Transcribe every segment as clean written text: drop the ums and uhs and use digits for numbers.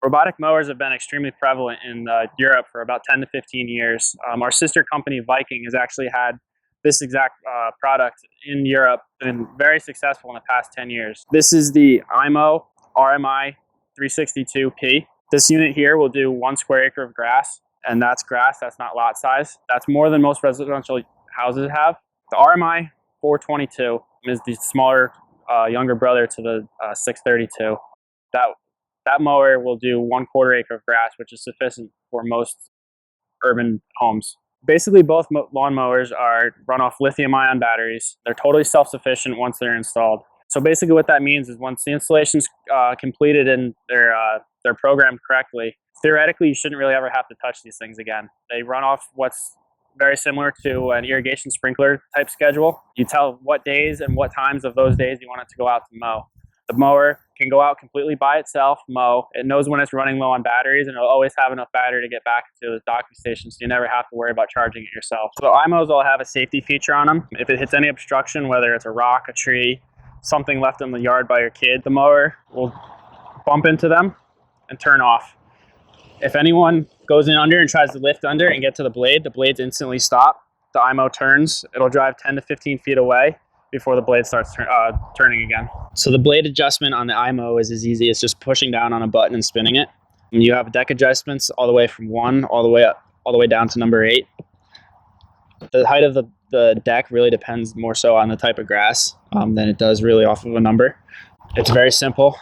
Robotic mowers have been extremely prevalent in Europe for about 10 to 15 years. Our sister company, Viking, has actually had this exact product in Europe and very successful in the past 10 years. This is the iMow RMI 362P. This unit here will do 1 square acre of grass, and that's grass, that's not lot size. That's more than most residential houses have. The RMI 422 is the smaller, younger brother to the 632. That mower will do 1/4 acre of grass, which is sufficient for most urban homes. Basically, both lawn mowers run off lithium-ion batteries. They're totally self-sufficient once they're installed. So basically what that means is once the installation's completed and they're programmed correctly, theoretically you shouldn't really ever have to touch these things again. They run off what's very similar to an irrigation sprinkler type schedule. You tell what days and what times of those days you want it to go out to mow. The mower can go out completely by itself, mow. It knows when it's running low on batteries, and it'll always have enough battery to get back to the docking station, so you never have to worry about charging it yourself. So iMows all have a safety feature on them. If it hits any obstruction, whether it's a rock, a tree, something left in the yard by your kid, the mower will bump into them and turn off. If anyone goes in under and tries to lift under and get to the blades instantly stop. The iMow turns. It'll drive 10 to 15 feet away before the blade starts turning again. So the blade adjustment on the iMow is as easy as just pushing down on a button and spinning it. And you have deck adjustments all the way from 1 all the way down to number 8. The height of the deck really depends more so on the type of grass than it does really off of a number. It's very simple.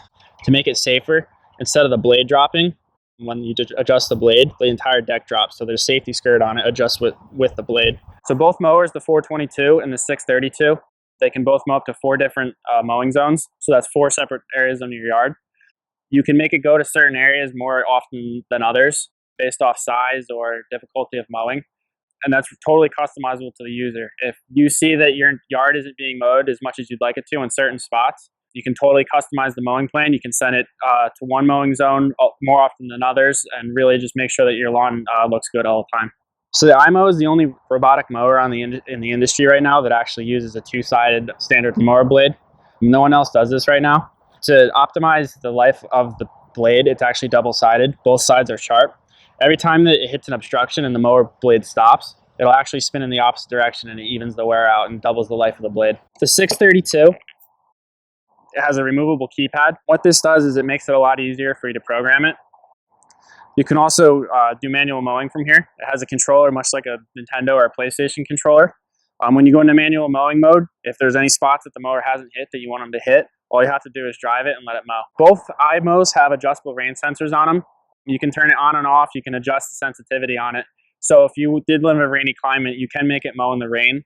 To make it safer, instead of the blade dropping, when you adjust the blade, the entire deck drops. So there's a safety skirt on it, adjusts with the blade. So both mowers, the 422 and the 632, they can both mow up to 4 different mowing zones. So that's 4 separate areas of your yard. You can make it go to certain areas more often than others based off size or difficulty of mowing. And that's totally customizable to the user. If you see that your yard isn't being mowed as much as you'd like it to in certain spots, you can totally customize the mowing plan. You can send it to one mowing zone more often than others and really just make sure that your lawn looks good all the time. So the iMow is the only robotic mower in the industry right now that actually uses a 2-sided standard mower blade. No one else does this right now. To optimize the life of the blade, it's actually double-sided. Both sides are sharp. Every time that it hits an obstruction and the mower blade stops, it'll actually spin in the opposite direction and it evens the wear out and doubles the life of the blade. The 632, it has a removable keypad. What this does is it makes it a lot easier for you to program it. You can also do manual mowing from here. It has a controller much like a Nintendo or a PlayStation controller. When you go into manual mowing mode, if there's any spots that the mower hasn't hit that you want them to hit, all you have to do is drive it and let it mow. Both iMows have adjustable rain sensors on them. You can turn it on and off. You can adjust the sensitivity on it. So if you did live in a rainy climate, you can make it mow in the rain.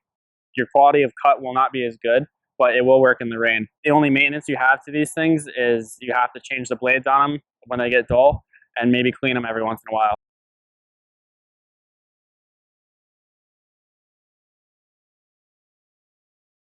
Your quality of cut will not be as good, but it will work in the rain. The only maintenance you have to these things is you have to change the blades on them when they get dull and maybe clean them every once in a while.